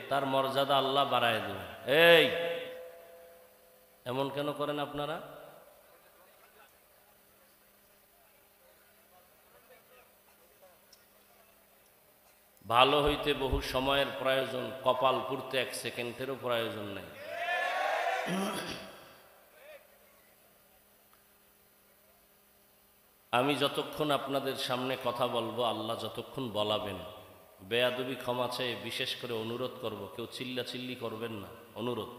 তার মর্যাদা আল্লাহ বাড়ায় দেবেন। এই এমন কেন করেন আপনারা? ভালো হইতে বহু সময়ের প্রয়োজন, কপাল পুড়তে 1 সেকেন্ডেরও প্রয়োজন নেই। আমি যতক্ষণ আপনাদের সামনে কথা বলবো, আল্লাহ যতক্ষণ বলাবেন, বেয়াদবি ক্ষমা চেয়ে বিশেষ করে অনুরোধ করব, কেউ চিল্লাচিল্লি করবেন না, অনুরোধ।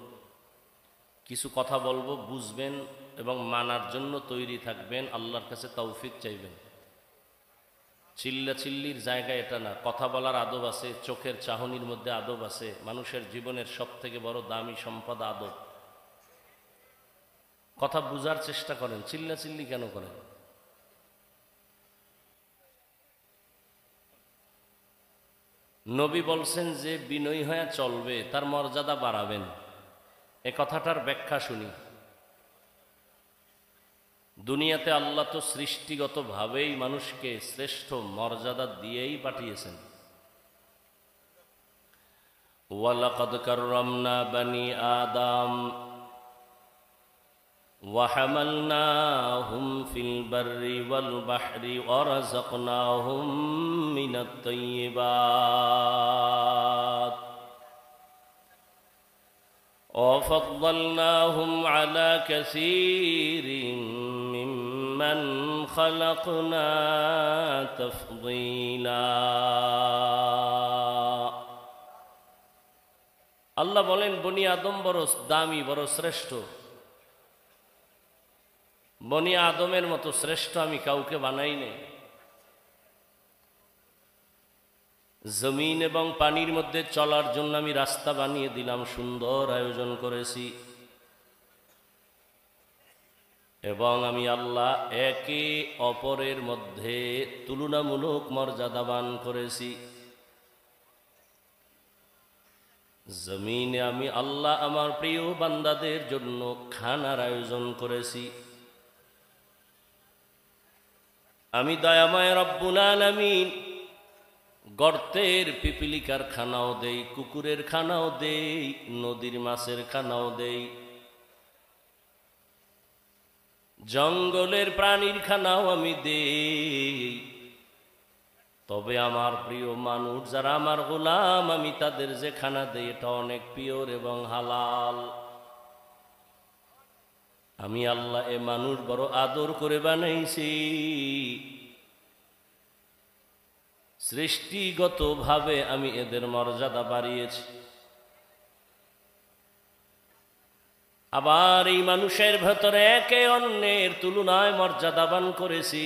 কিছু কথা বলবো, বুঝবেন এবং মানার জন্য তৈরি থাকবেন, আল্লাহর কাছে তৌফিক চাইবেন। চিল্লাচিল্লির জায়গা এটা না। কথা বলার আদব আছে, চোখের চাহনির মধ্যে আদব আছে। মানুষের জীবনের সবথেকে বড় দামি সম্পদ আদব। কথা বুঝার চেষ্টা করেন, চিল্লাচিল্লি কেন করেন? নবী বলছেন যে বিনয়ী হয়ে চলবে তার মর্যাদা বাড়াবেন। এ কথাটার ব্যাখ্যা শুনি। দুনিয়াতে আল্লাহ তো সৃষ্টিগতভাবেই মানুষকে শ্রেষ্ঠ মর্যাদা দিয়েই পাঠিয়েছেন। ওয়ালাকাদ কাররামনা বানি আদম ওয়া হামালনাহুম ফিল বাররি ওয়াল বাহরি ওয়া রাযাকনাহুম মিনাত তাইয়্যিবাত ওয়া ফাদ্দালনাহুম আলা কাসীরিন মিম্মান খালাকনা তাফদীলা। আল্লাহ বলেন বনি আদম বড় দামি, বড় শ্রেষ্ঠ। বনি আদমের মতো শ্রেষ্ঠ আমি কাউকে বানাই নাই। জমিন এবং পানির মধ্যে চলার জন্য আমি রাস্তা বানিয়ে দিলাম, সুন্দর আয়োজন করেছি। এবং আমি আল্লাহ একে অপরের মধ্যে তুলনামূলক মর্যাদাবান করেছি। জমিনে আমি আল্লাহ আমার প্রিয় বান্দাদের জন্য খানার আয়োজন করেছি। আমি দয়াময় রব্বুল আলামিন গর্তের পিপিলিকার খানাও দেই, কুকুরের খানাও দেই, নদীর মাছের খানাও দেই, জঙ্গলের প্রাণীর খানাও আমি দেই। তবে আমার প্রিয় মানুষ যারা আমার গোলাম, আমি তাদের যে খানা দেই এটা অনেক পিওর এবং হালাল। আমি আল্লাহ এ মানুষ বড় আদর করে বানাইছি। সৃষ্টিগতভাবে আমি এদের মর্যাদা বাড়িয়েছি। আবার এই মানুষের ভেতরে একে অন্যের তুলনায় মর্যাদাবান করেছি।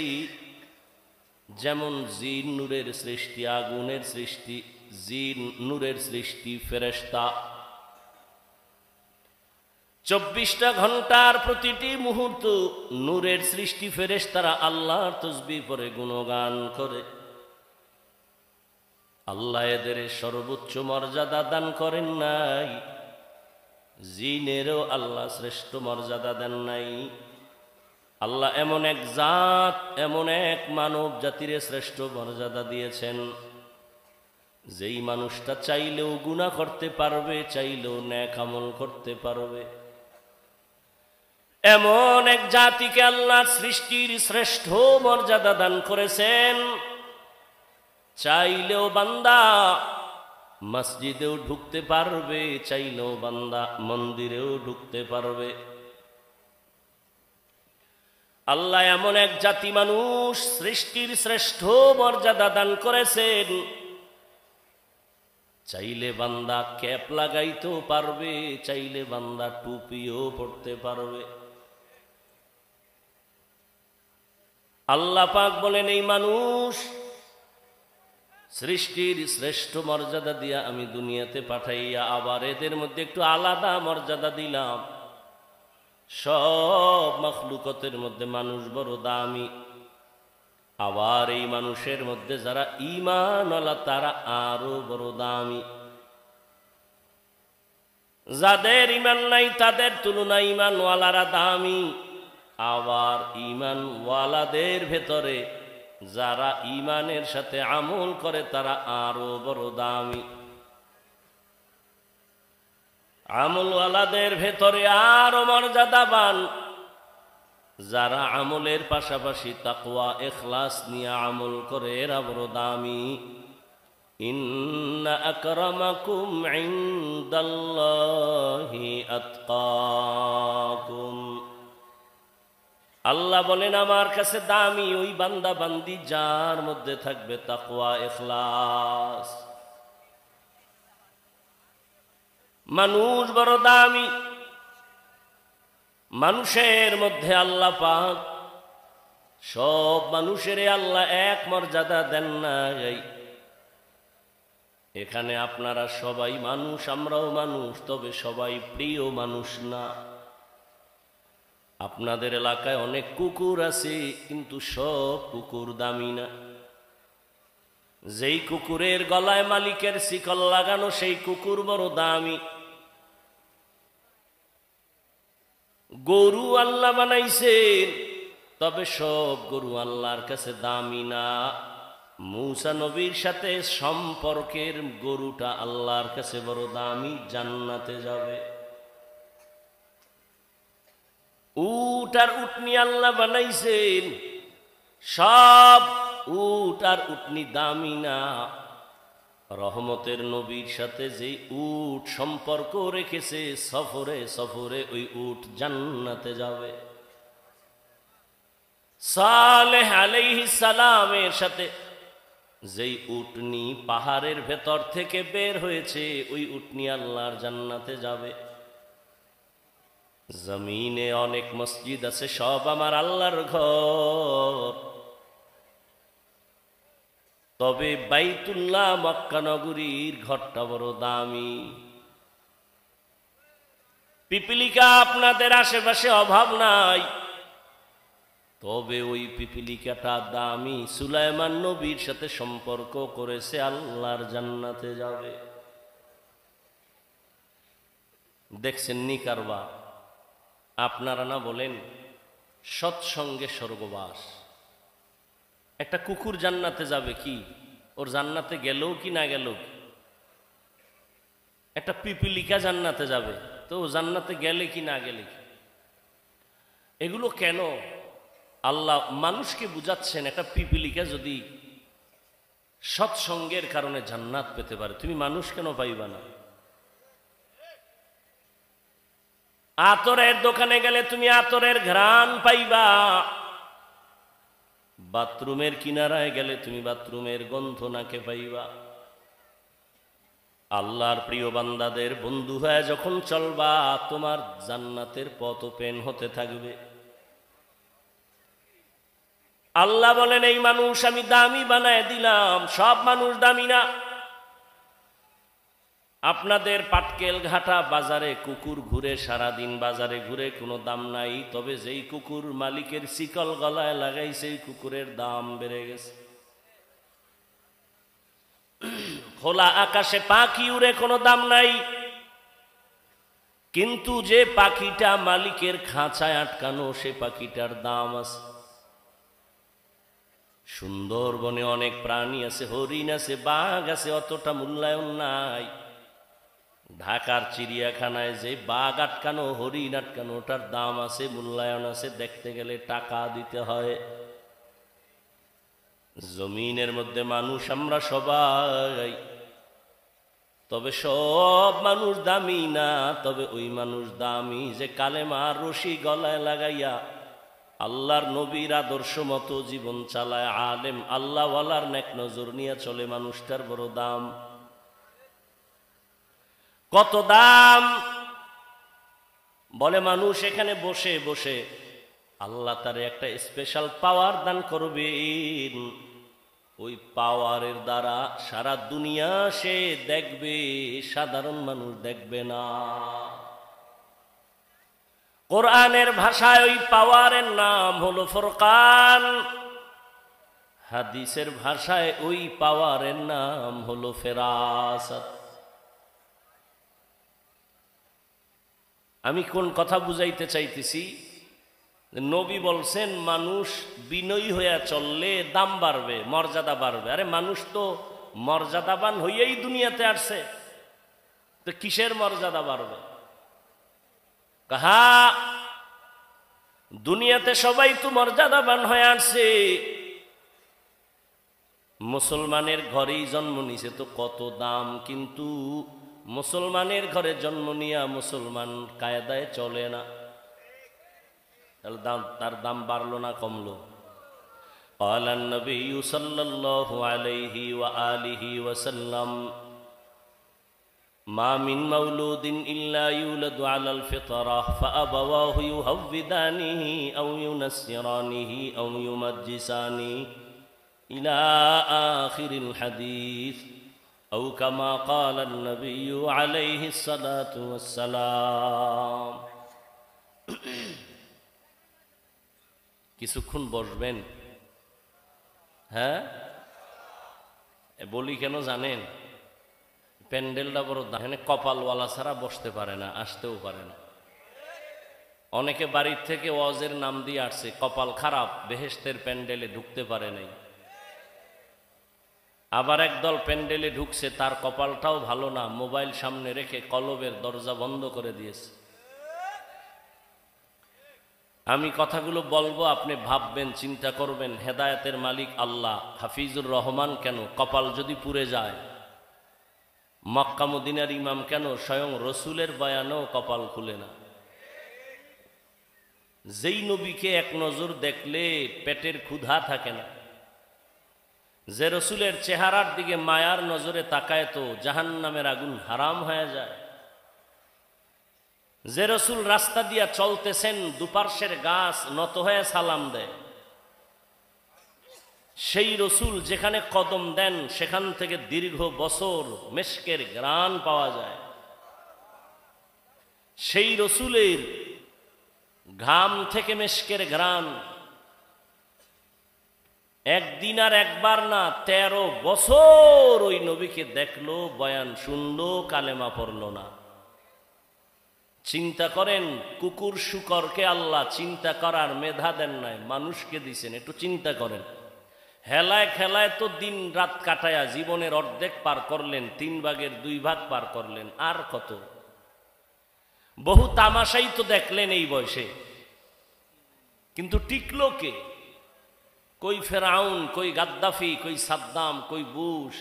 যেমন জিন নূরের সৃষ্টি, আগুনের সৃষ্টি, জিন নূরের সৃষ্টি, ফেরেশতা 24টা ঘন্টার প্রতিটি মুহূর্ত নূরের সৃষ্টি। ফেরেশতারা আল্লাহর তাসবিহ পড়ে গুণগান করে। আল্লাহ এদের সর্বোচ্চ মর্যাদা দান করেন নাই, জিনেরও আল্লাহ শ্রেষ্ঠ মর্যাদা দেন নাই। আল্লাহ এমন এক জাত, এমন এক মানব জাতিরে শ্রেষ্ঠ মর্যাদা দিয়েছেন, যেই মানুষটা চাইলেও গুনাহ করতে পারবে, চাইলেও নেক আমল করতে পারবে। এমন এক জাতিকে আল্লাহ সৃষ্টির শ্রেষ্ঠ মর্যাদা দান করেছেন। চাইলেও বান্দা মসজিদেও ঢুকতে পারবে, চাইলেও বান্দা মন্দিরেও ঢুকতে পারবে। আল্লাহ এমন এক জাতি মানুষ সৃষ্টির শ্রেষ্ঠ মর্যাদা দান করেছেন। চাইলে বান্দা ক্যাপ লাগাইতেও পারবে, চাইলে বান্দা টুপিও পড়তে পারবে। আল্লাহ পাক বলেন এই মানুষ সৃষ্টির শ্রেষ্ঠ মর্যাদা দিয়া আমি দুনিয়াতে পাঠাইয়া আবার এদের মধ্যে একটু আলাদা মর্যাদা দিলাম। সব মখলুকতের মধ্যে মানুষ বড় দামি। আবার এই মানুষের মধ্যে যারা ঈমানওয়ালা তারা আরো বড় দামি। যাদের ঈমান নাই তাদের তুলনায় ঈমানওয়ালারা দামি। আবার ঈমানওয়ালাদের ভেতরে যারা ঈমানের সাথে আমল করে তারা আরো বড় দামি। আমলওয়ালাদের ভেতরে আরো মর্যাদাবান যারা আমলের পাশাপাশি তাকওয়া ইখলাস নিয়ে আমল করে, এরা বড় দামি। ইন্না আকরামাকুম ইনদাল্লাহি আতকাকুম। আল্লাহ বলেন আমার কাছে দামি ওই বান্দা বান্দি যার মধ্যে থাকবে তাকওয়া ইখলাস। মানুষ বড় দামি। মানুষের মধ্যে আল্লাহ পাক সব মানুষের আল্লাহ এক মর্যাদা দেন নাই। এখানে আপনারা সবাই মানুষ, আমরাও মানুষ, তবে সবাই প্রিয় মানুষ না। আপনাদের এলাকায় অনেক কুকুর আছে, কিন্তু সব কুকুর দামি না। যেই কুকুরের গলায় মালিকের শিকল লাগানো সেই কুকুর বড় দামি। গরু আল্লাহ বানাইছেন, তবে সব গরু আল্লাহর কাছে দামি না। মূসা নবীর সাথে সম্পর্কের গরুটা আল্লাহর কাছে বড় দামি, জান্নাতে যাবে। উট আর উটনি আল্লাহ বানাইছেন, সব উট আর উটনি দামি না। রহমতের নবীর সাথে যে উট সম্পর্ক রেখেছে, সফরে সফরে ওই উট জান্নাতে যাবে। সালেহ আলাইহিস সালামের সাথে যেই উটনি পাহাড়ের ভেতর থেকে বের হয়েছে, ওই উটনি আল্লাহর জান্নাতে যাবে। জমিনে অনেক মসজিদ আছে, সব আমার আল্লাহর ঘর, তবে বাইতুল্লাহ মক্কা নগরীর ঘরটা বড় দামি। পিপিলিকা আপনাদের আশেপাশে অভাব নাই, তবে ওই পিপিলিকাটা দামি। সুলাইমান নবীর সাথে সম্পর্ক করেছে, আল্লাহর জান্নাতে যাবে। দেখছেন নি কারবার? আপনারা না বলেন সৎসঙ্গে স্বর্গবাস। একটা কুকুর জান্নাতে যাবে কি? ওর জান্নাতে গেলেও কি না গেলেও? একটা পিপিলিকা জান্নাতে যাবে, তো ও জান্নাতে গেলে কি না গেলে কি? এগুলো কেন? আল্লাহ মানুষকে বুঝাচ্ছেন, একটা পিপিলিকা যদি সৎসঙ্গের কারণে জান্নাত পেতে পারে, তুমি মানুষ কেন পাইবা না? আতরের দোকানে গেলে তুমি আতরের ঘ্রাণ পাইবা, বাথরুমের কিনারায় গেলে তুমি বাথরুমের গন্ধ নাকে পাইবা। আল্লাহর প্রিয় বান্দাদের বন্ধু হয়ে যখন চলবা, তোমার জান্নাতের পথ ওপেন হতে থাকবে। আল্লাহ বলেন এই মানুষ আমি দামি বানায় দিলাম। সব মানুষ দামি না। আপনাদের পাটকেল ঘাটা বাজারে কুকুর ঘুরে, সারাদিন বাজারে ঘুরে, কোনো দাম নাই, তবে যেই কুকুর মালিকের শিকল গলায় লাগাই, সেই কুকুরের দাম বেড়ে গেছে। খোলা আকাশে পাখি উড়ে, কোনো দাম নাই, কিন্তু যে পাখিটা মালিকের খাঁচায় আটকানো, সে পাখিটার দাম আছে। সুন্দরবনে অনেক প্রাণী আছে, হরিণ আছে, বাঘ আছে, অতটা মূল্যায়ন নাই। ঢাকার চিড়িয়াখানায় যে বাঘ আটকানো, হরিণ আটকানো, ওটার দাম আছে, মূল্যায়ন আছে, দেখতে গেলে টাকা দিতে হয়। জমিনের মধ্যে মানুষ আমরা সবাই, তবে সব মানুষ দামি না। তবে ওই মানুষ দামি যে কালেমার রশি গলায় লাগাইয়া আল্লাহর নবীর আদর্শ মতো জীবন চালায়, আলেম আল্লাহওয়ালার নেক নজর নিয়ে চলে, মানুষটার বড় দাম। কত দাম? বলে মানুষ এখানে বসে বসে আল্লাহ তার একটা স্পেশাল পাওয়ার দান করবেন। ওই পাওয়ারের দ্বারা সারা দুনিয়া সে দেখবে, সাধারণ মানুষ দেখবে না। কোরআনের ভাষায় ওই পাওয়ারের নাম হলো ফুরকান, হাদিসের ভাষায় ওই পাওয়ারের নাম হলো ফেরাসত। আমি কোন কথা বুঝাইতে চাইতেছি? নবী বলছেন মানুষ বিনয়ী হইয়া চললে দাম বাড়বে, মর্যাদা বাড়বে। আরে মানুষ তো মর্যাদাবান হইয়াই দুনিয়াতে আসছে, তো কিসের মর্যাদা বাড়বে? কাহা দুনিয়াতে সবাই তো মর্যাদাবান হয়ে আসছে, মুসলমানের ঘরেই জন্ম নিছে তো কত দাম, কিন্তু মুসলমানের ঘরে জন্ম নিয়া মুসলমান কায়দায় চলে না, তাহলে তার দাম বাড়লো না কমলো? قال النبي صلى الله عليه وآله وسلم ما من مولود إلا يولد على الفطرة فأبواه يهودانه أو ينصرانه أو يمجسانه إلى آخر الحديث أو كما قال النبي عليه الصلاة والسلام. কিছুক্ষণ বসবেন? হ্যাঁ, বলি কেন জানেন? প্যান্ডেলটা বড় এখানে কপালওয়ালা ছাড়া বসতে পারে না, আসতেও পারে না। অনেকে বাড়ির থেকে ওয়াজের নাম দিয়ে আসছে, কপাল খারাপ, বেহেশতের প্যান্ডেলে ঢুকতে পারে নাই। আবার একদল প্যান্ডেলে ঢুকছে, তার কপালটাও ভালো না, মোবাইল সামনে রেখে কলবের দরজা বন্ধ করে দিয়েছে। আমি কথাগুলো বলবো, আপনি ভাববেন, চিন্তা করবেন, হেদায়েতের মালিক আল্লাহ, হাফিজুর রহমান কেন, কপাল যদি পুড়ে যায়, মক্কা মদিনার ইমাম কেন, স্বয়ং রসুলের বয়ানেও কপাল খুলে না। যেই নবীকে এক নজর দেখলে পেটের ক্ষুধা থাকে না, যে রসুলের চেহারার দিকে মায়ার নজরে তাকায় তো জাহান্নামের আগুন হারাম হয়ে যায়, যে রসুল রাস্তা দিয়া চলতেছেন দুপার্শ্বের গাছ নত হয়ে সালাম দেয়, সেই রসুল যেখানে কদম দেন সেখান থেকে দীর্ঘ বছর মেশকের ঘ্রাণ পাওয়া যায়, সেই রসুলের ঘাম থেকে মেশকের ঘ্রাণ একদিন আর একবার না 13 বছর ওই নবীকে দেখলো, বয়ান শুনলো, কালেমা পড়ল না। চিন্তা করেন, কুকুর শুকরকে আল্লাহ চিন্তা করার মেধা দেন নাই, মানুষকে দিছেন। একটু চিন্তা করেন, হেলায় খেলায় তো দিন রাত কাটায়া জীবনের অর্ধেক পার করলেন, 3 ভাগের 2 ভাগ পার করলেন, আর কত? বহু তামাশাই তো দেখলেন এই বয়সে, কিন্তু টিকলো কে? কই ফেরাউন, কই গাদ্দাফি, কই সাদ্দাম, কই বুশ,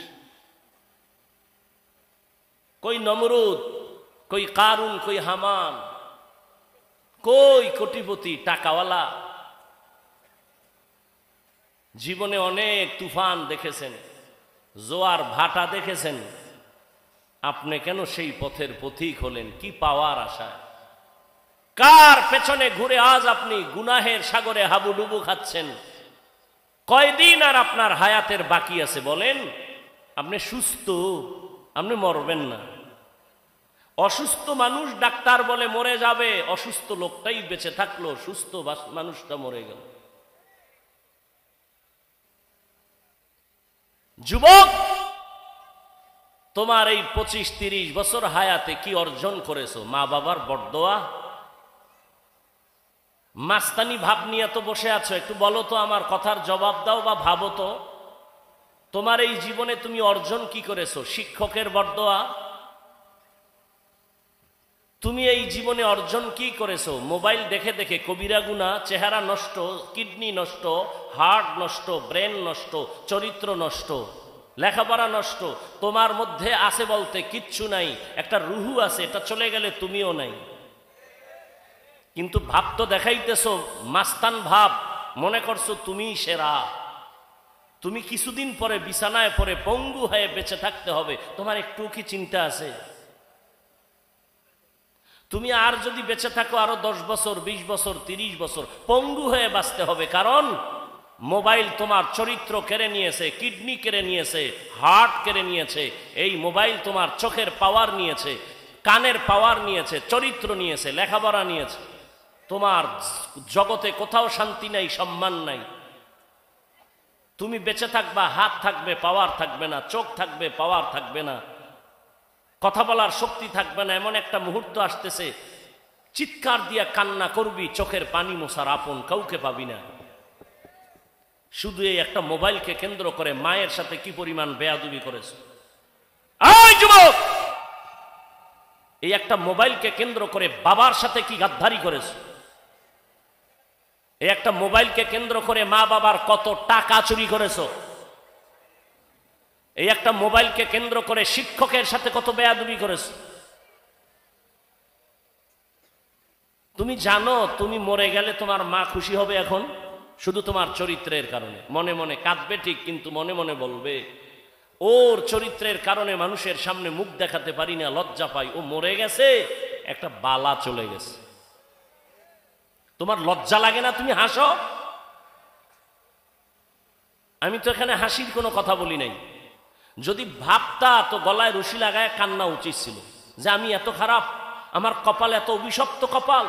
কই নমরুদ, কই কারুন, কই হামান, কই কোটিপতি টাকাওয়ালা? জীবনে অনেক তুফান দেখেছেন, জোয়ার ভাটা দেখেছেন, আপনি কেন সেই পথের পথিক হলেন? কি পাওয়ার আশায়? কার পেছনে ঘুরে আজ আপনি গুনাহের সাগরে হাবুডুবু খাচ্ছেন? কয়দিন আর আপনার হায়াতের বাকি আছে বলেন? আপনি সুস্থ, আপনি মরবেন না। অসুস্থ মানুষ ডাক্তার বলে মরে যাবে, অসুস্থ লোকটাই বেঁচে থাকলো, সুস্থ মানুষটা মরে গেল। যুবক, তোমার এই 25-30 বছর হায়াতে কি অর্জন করেছো? মা বাবার বরদোয়া, মাস্তানি ভাব নিয়ে তো বসে আছো। একটু বলো তো, আমার কথার জবাব দাও বা ভাবো তো, তোমার এই জীবনে তুমি অর্জন কি করেছো? শিক্ষকের বরদোয়া? তুমি এই জীবনে অর্জন কি করেছো? মোবাইল দেখে দেখে কবিরা গুনাহ, চেহারা নষ্ট, কিডনি নষ্ট, হার্ট নষ্ট, ব্রেন নষ্ট, চরিত্র নষ্ট, লেখাপড়া নষ্ট। তোমার মধ্যে আছে বলতে কিচ্ছু নাই, একটা রুহু আছে, এটা চলে গেলে তুমিও নাই। কিন্তু ভাব তো দেখাইতেছো মাস্তান ভাব, মনে করছো তুমি সেরা। তুমি কিছুদিন পরে বিছানায় পরে পঙ্গু হয়ে বেঁচে থাকতে হবে, তোমার একটু কি চিন্তা আছে? তুমি আর যদি বেঁচে থাকো আরো 10 বছর, 20 বছর, 30 বছর, পঙ্গু হয়ে বাঁচতে হবে। কারণ মোবাইল তোমার চরিত্র কেড়ে নিয়েছে, কিডনি কেড়ে নিয়েছে, হার্ট কেড়ে নিয়েছে। এই মোবাইল তোমার চোখের পাওয়ার নিয়েছে, কানের পাওয়ার নিয়েছে, চরিত্র নিয়েছে, লেখাপড়া নিয়েছে। তোমার জগতে কোথাও শান্তি নাই, সম্মান নাই। তুমি বেঁচে থাকবা, হাত থাকবে, পাওয়ার থাকবে না, চোখ থাকবে, পাওয়ার থাকবে না, কথা বলার শক্তি থাকবে না। এমন একটা মুহূর্ত আসতেছে, চিৎকার দিয়া কান্না করবি, চোখের পানি মোছার আপন কাউকে পাবি না। শুধু এই একটা মোবাইলকে কেন্দ্র করে মায়ের সাথে কি পরিমাণ বেয়াদবি করেছে। এই যুবক, এই একটা মোবাইলকে কেন্দ্র করে বাবার সাথে কি গাদ্দারি করেছো, এই একটা মোবাইলকে কেন্দ্র করে মা বাবার কত টাকা চুরি করেছো, এই একটা মোবাইলকে কেন্দ্র করে শিক্ষকের সাথে কত বেয়াদবি করেছো। তুমি জানো তুমি মরে গেলে তোমার মা খুশি হবে এখন শুধু তোমার চরিত্রের কারণে। মনে মনে কাঁদবে ঠিক, কিন্তু মনে মনে বলবে ওর চরিত্রের কারণে মানুষের সামনে মুখ দেখাতে পারি না, লজ্জা পাই, ও মরে গেছে, একটা বালা চলে গেছে। তোমার লজ্জা লাগে না? তুমি হাসো। আমি তো এখানে হাসির কোনো কথা বলি নাই। যদি ভাবতা তো গলায় রশি লাগায় কান্না উচিত ছিল যে আমি এত খারাপ, আমার কপাল এত অভিশপ্ত কপাল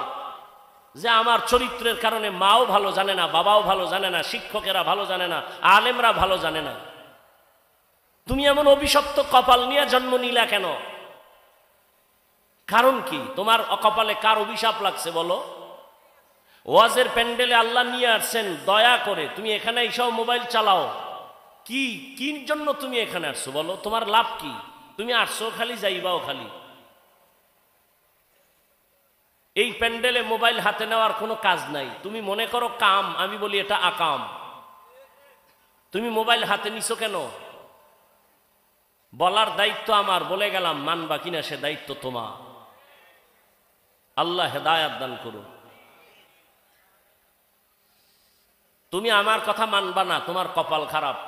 যে আমার চরিত্রের কারণে মাও ভালো জানে না, বাবাও ভালো জানে না, শিক্ষকেরা ভালো জানে না, আলেমরা ভালো জানে না। তুমি এমন অভিশপ্ত কপাল নিয়ে জন্ম নিলা কেন? কারণ কি? তোমার কপালে কার অভিশাপ লাগছে বলো? ওয়াজের প্যান্ডেলে আল্লাহ নিয়ে আসছেন দয়া করে, তুমি এখানে এসব মোবাইল চালাও। কি কি জন্য তুমি এখানে আসছো বলো? তোমার লাভ কি? তুমি আসছো খালি, যাইবাও খালি। এই প্যান্ডেলে মোবাইল হাতে নেওয়ার কোনো কাজ নাই। তুমি মনে করো কাম, আমি বলি এটা আকাম। তুমি মোবাইল হাতে নিছো কেন? বলার দায়িত্ব আমার, বলে গেলাম, মানবা কিনা সে দায়িত্ব তোমার। আল্লাহ হেদায়াত দান করুন। তুমি আমার কথা মানবা না, তোমার কপাল খারাপ।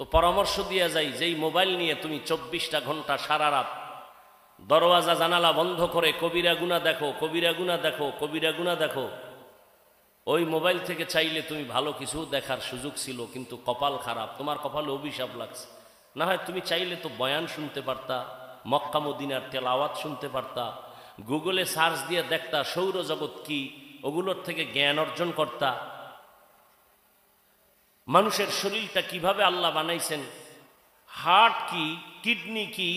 তো পরামর্শ দিয়ে যাই, যেই মোবাইল নিয়ে তুমি 24টা ঘন্টা সারা রাত দরওয়াজা জানালা বন্ধ করে কবিরা গুনাহ দেখো, কবিরা গুনাহ দেখো, কবিরা গুনাহ দেখো, ওই মোবাইল থেকে চাইলে তুমি ভালো কিছু দেখার সুযোগ ছিল, কিন্তু কপাল খারাপ, তোমার কপালে অভিশাপ লাগছে। না হয় তুমি চাইলে তো বয়ান শুনতে পারতা, মক্কা মদিনার তেলাওয়াত শুনতে পারতা, গুগলে সার্চ দিয়ে দেখতা সৌরজগৎ কি, ওগুলোর থেকে জ্ঞান অর্জন করতা। মানুষের শরীরটা কিভাবে আল্লাহ বানাইছেন, হার্ট কি, কিডনি কি,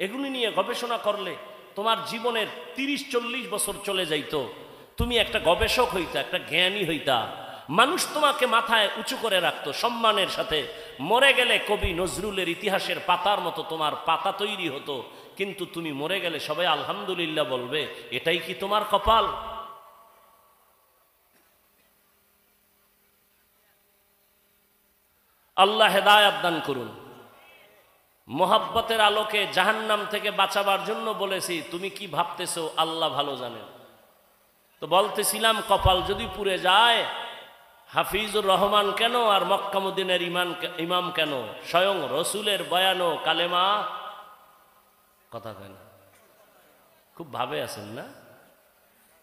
এগুলি নিয়ে গবেষণা করলে তোমার জীবনের 30-40 বছর চলে যাইতো। তুমি একটা গবেষক হইতা, একটা জ্ঞানী হইতা, মানুষ তোমাকে মাথায় উঁচু করে রাখতো সম্মানের সাথে। মরে গেলে কবি নজরুলের ইতিহাসের পাতার মতো তোমার পাতা তৈরি হতো, কিন্তু তুমি মরে গেলে সবাই আলহামদুলিল্লাহ বলবে। এটাই কি তোমার কপাল? আল্লাহ হেদায়াত দান করুন। মোহাব্বতের আলোকে জাহান্নাম থেকে বাঁচাবার জন্য বলেছি, তুমি কি ভাবতেছো আল্লাহ ভালো জানেন। তো বলতেছিলাম কপাল যদি পুড়ে যায়, হাফিজুর রহমান কেন আর মক্কা মদিনার ইমাম কেন, স্বয়ং রসুলের বয়ানও কালেমা কথা কেন। খুব ভাবে আছেন না?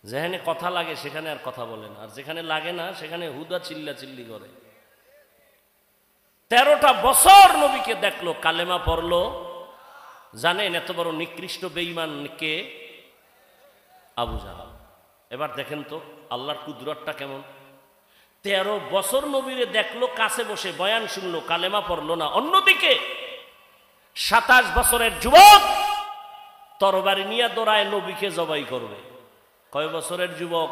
যেখানে কথা লাগে সেখানে আর কথা বলেন, আর যেখানে লাগে না সেখানে হুদা চিল্লা চিল্লি করে। 13টা বছর নবীকে দেখলো, কালেমা পড়লো। জানেন এত বড় নিকৃষ্ট বেঈমান কে? আবু জাহাল। এবার দেখেন তো আল্লাহর কুদরতটা কেমন। 13 বছর নবীরে দেখলো, কাছে বসে বয়ান শুনলো, কালেমা পড়লো না। অন্যদিকে 27 বছরের যুবক তরবারি নিয়ে দৌড়ায় নবীকে জবাই করবে। কয় বছরের যুবক?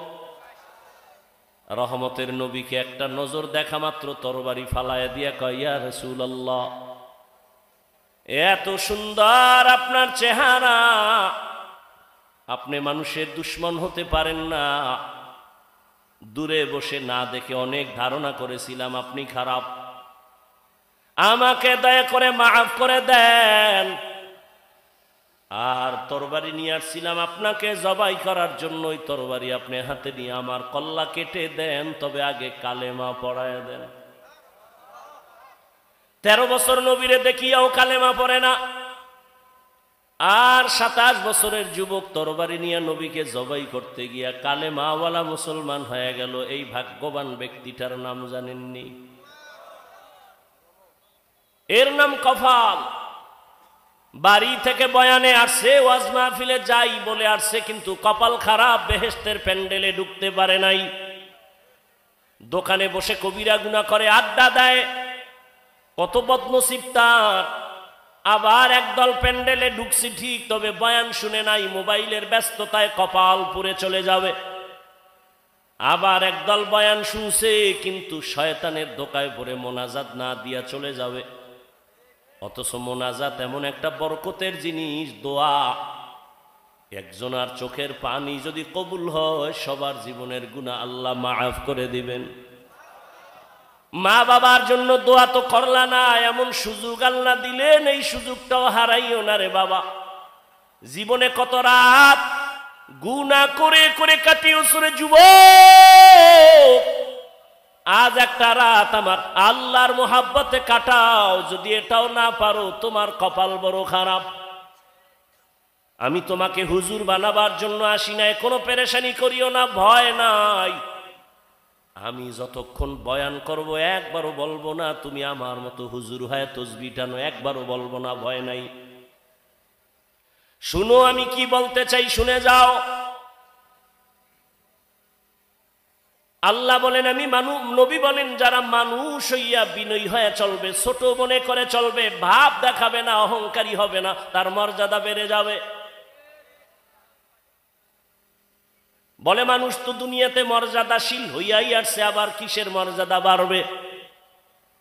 রহমতের নবীকে একটা নজর দেখা মাত্র তরবারি ফালায় দিয়া কয়, ইয়া রাসূলুল্লাহ, এত সুন্দর আপনার চেহারা, আপনি মানুষের দুশমন হতে পারেন না। দূরে বসে না দেখে অনেক ধারণা করেছিলাম আপনি খারাপ, আমাকে দয়া করে মাফ করে দেন। আর তরবারি নিয়ে আসছিলাম আপনাকে জবাই করার জন্য, ওই তরবারি আপনি হাতে নিয়ে আমার কল্লা কেটে দেন, তবে আগে কালেমা পড়ায় দেন। 13 বছর নবীরে দেখিয়াও কালেমা পড়ে না, আর 27 বছরের যুবক তরবারি নিয়ে নবীকে জবাই করতে গিয়া কালেমাওয়ালা মুসলমান হয়ে গেল। এই ভাগ্যবান ব্যক্তিটার নাম জানেননি? এর নাম কপাল। বাড়ি থেকে বয়ানে আসছে, ওয়াজ মাহফিলে যাই বলে আসছে, কিন্তু কপাল খারাপ, বেহেশতের প্যান্ডেলে ঢুকতে পারে নাই। দোকানে বসে কবিরা গুনাহ করে আড্ডা দেয়, কত বদনসিব তার। আবার একদল প্যান্ডেলে ঢুকছি ঠিক, তবে বয়ান শুনে নাই, মোবাইলের ব্যস্ততায় কপাল পুড়ে চলে যাবে। আবার একদল বয়ান শুনছে, কিন্তু শয়তানের ধোকায় পড়ে মোনাজাত না দিয়া চলে যাবে। অথচ মোনাজাত এমন একটা বরকতের জিনিস, দোয়া। একজনের চোখের পানি যদি কবুল হয় সবার জীবনের গুনাহ আল্লাহ মাফ করে দিবেন। মা বাবার জন্য দোয়া তো করলা না, এমন সুযোগ আল্লাহ দিলেন, এই সুযোগটাও হারাইও না রে বাবা। জীবনে কত রাত গুনাহ করে করে কাটিয়েছো রে যুবক, আজ একটা রাত আমার আল্লাহর মোহাব্বতে কাটাও। যদি এটাও না পারো তোমার কপাল বড় খারাপ। আমি তোমাকে হুজুর বানাবার জন্য আসি নাই, কোনো পেরেশানি করিও না, ভয় নাই। আমি যতক্ষণ বয়ান করব একবারও বলবো না তুমি আমার মতো হুজুর হয়ে তসবিহ টানো, একবারও বলবো না, ভয় নাই। শুনো আমি কি বলতে চাই, শুনে যাও। আল্লাহ বলেন আমি নবী বলেন যারা মানুষ হইয়া বিনয়ী হয়ে চলবে, ছোট মনে করে চলবে, ভাব দেখাবে না, অহংকারী হবে না, তার মর্যাদা বেড়ে যাবে। বলে মানুষ তো দুনিয়াতে মর্যাদাশীল হইয়াই আসছে, আবার কিসের মর্যাদা বাড়বে?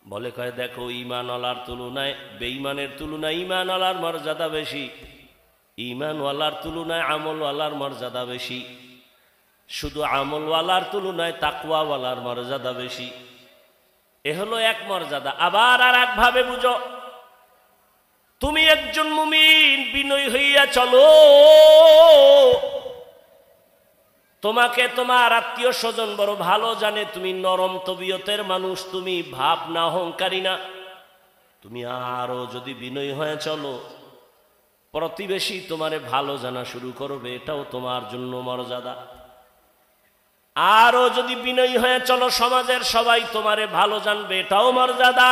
বলে কয় দেখো ঈমানওয়ালার তুলনায় বেঈমানের তুলনায় ঈমানওয়ালার মর্যাদা বেশি, ঈমানওয়ালার তুলনায় আমলওয়ালার মর্যাদা বেশি, শুধু আমলওয়ালার তুলনায় তাকওয়াওয়ালার মর্যাদা বেশি। এ হলো এক মর্যাদা। আবার আর এক ভাবে বুঝো, তুমি একজন মুমিন বিনয়ী হইয়া চলো, তোমাকে তোমার আত্মীয় স্বজন বড় ভালো জানে, তুমি নরম তবিয়তের মানুষ, তুমি ভাব না, অহংকারী না। তুমি আরো যদি বিনয়ী হয়ে চলো, প্রতিবেশী তোমারে ভালো জানা শুরু করবে, এটাও তোমার জন্য মর্যাদা। আরো যদি বিনয়ী হয়ে চলো, সমাজের সবাই তোমারে ভালো জানবে, এটাও মর্যাদা।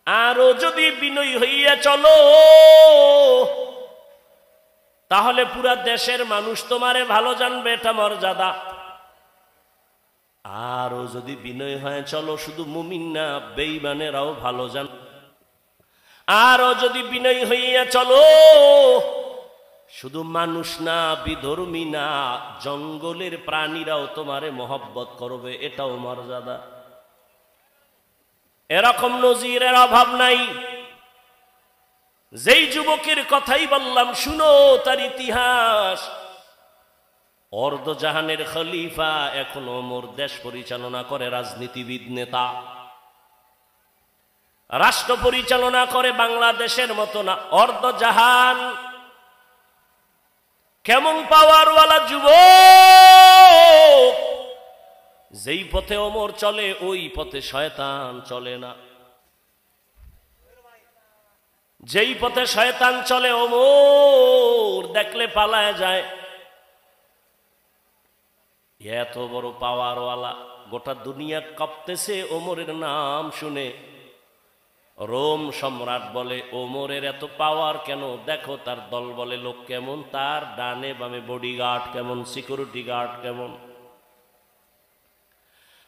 আরো যদি বিনয়ী হইয়া চলো, তাহলে পুরা দেশের মানুষ তোমারে ভালো জানবে, এটা মর্যাদা। আরো যদি বিনয় হয়ে চলো, শুধু মুমিন না বেঈমানেরাও ভালো জান। আরো যদি বিনয়ী হইয়া চলো, শুধু মানুষ না বিধর্মী না জঙ্গলের প্রাণীরাও তোমারে মহব্বত করবে, এটাও মর্যাদা। এরকম নজিরের অভাব নাই। যেই যুবকের কথাই বললাম শুনো তার ইতিহাস। অর্ধজাহানের খলিফা, এখন ওমর দেশ পরিচালনা করে, রাজনীতিবিদ নেতা, রাষ্ট্র পরিচালনা করে, বাংলাদেশের মতো না, অর্ধজাহান। কেমন পাওয়ারওয়ালা যুবক! যেই পথে ওমর চলে ওই পথে শয়তান চলে না, যেই পথে শয়তান চলে ওমর দেখলে পালায় যায়। এত বড় পাওয়ারওয়ালা, গোটা দুনিয়া কাঁপতেছে ওমরের নাম শুনে। রোম সম্রাট বলে ওমরের এত পাওয়ার কেন? দেখো তার দল বলে লোক কেমন, তার ডানে বামে বডিগার্ড কেমন, সিকিউরিটি গার্ড কেমন।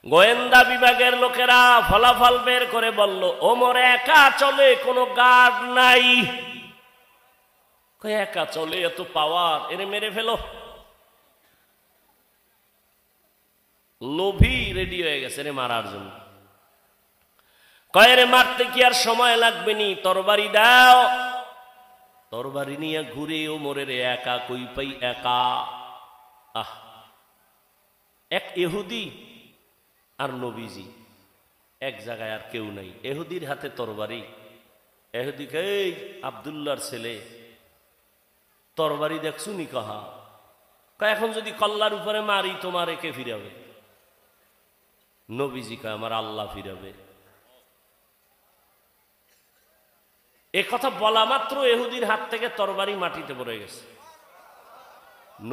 গোয়েন্দা বিভাগের লোকেরা ফলাফল বের করে বলল ওমর একা চলে, কোনো গার্ড নাই। একা চলে, এত পাওয়ার, এরে মেরে ফেলো। লোভী রেডি হয়ে গেছে রে মারার জন্য। কয়েরে মারতে কি আর সময় লাগবে নি, তরবারি দাও। তরবারি নিয়ে ঘুরে ওমরের একা কই পাই, একা। আহ, এক ইহুদি আর নবীজি এক জায়গায়, আর কেউ নাই। এহুদির হাতে তরবারি। এহুদিকে এই আব্দুল্লাহর ছেলে তরবারি দেখছু নি? কহা এখন যদি কল্লার উপরে মারি তোমার একে ফিরাবে। নবীজি কয় আমার আল্লাহ ফিরাবে। এ কথা বলা মাত্র এহুদির হাত থেকে তরবারি মাটিতে পড়ে গেছে।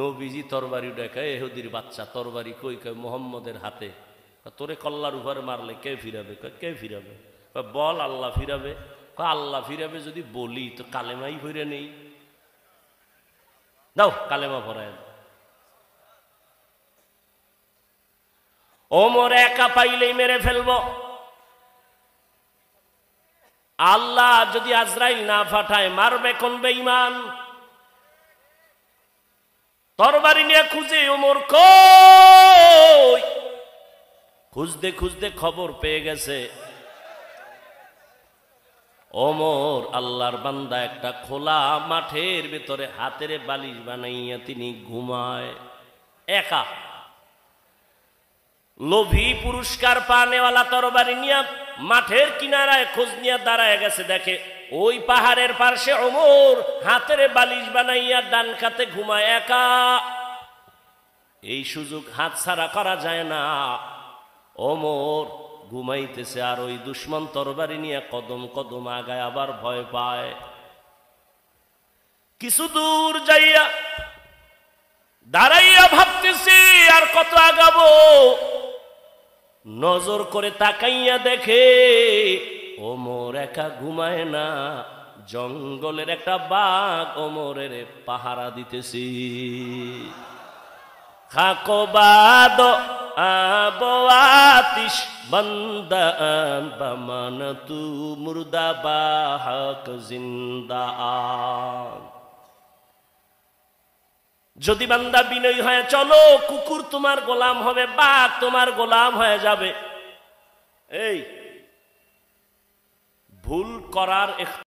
নবীজি তরবারি দেখায়, এহুদির বাচ্চা তরবারি কই? কয় মোহাম্মদের হাতে। তোরে কল্লার উপরে মারলে কে ফিরাবে? কে ফিরাবে? বল আল্লাহ ফিরাবে। আল্লাহ ফিরাবে যদি বলি তো কালেমাই ফিরে নেই। দাও কালেমা ভরায়। ওমর একা পাইলেই মেরে ফেলব। আল্লাহ যদি আজরাইল না পাঠায় মারবে কোন বেঈমান? তরবারি নিয়ে খুঁজে ওমর কই, খুঁজতে খুঁজতে খবর পেয়ে গেছে ওমর আল্লাহর বান্দা একটা খোলা মাঠের ভিতরে হাতের বালিশ বানাইয়া তিনি ঘুমায় একা। লোভী পুরস্কার পানেওয়ালা তরবারি নিয়ে মাঠের কিনারায় খোঁজ নিয়ে দাঁড়ায় গেছে, দেখে ওই পাহাড়ের পাশে ওমর হাতের বালিশ বানাইয়া ডান কাতে ঘুমায় একা। এই সুযোগ হাতছাড়া করা যায় না। ওমর ঘুমাইতেছে আর ওই দুশ্মন তরবারি নিয়ে কদম কদম আগায়, আবার ভয় পায়। কিছু দূর যাইয়া দাঁড়াইয়া ভাবতেছি আর কত আগাবো। নজর করে তাকাইয়া দেখে ওমর একা ঘুমায় না, জঙ্গলের একটা বাঘ ওমরের পাহারা দিতেছি। খাকবাদ আবওয়াতিশ বান্দান বামানতু মুর্দা বাহক জিন্দা। যদি বান্দা বিনয়ী হয়ে চলো, কুকুর তোমার গোলাম হবে, বাঘ তোমার গোলাম হয়ে যাবে। এই ভুল করার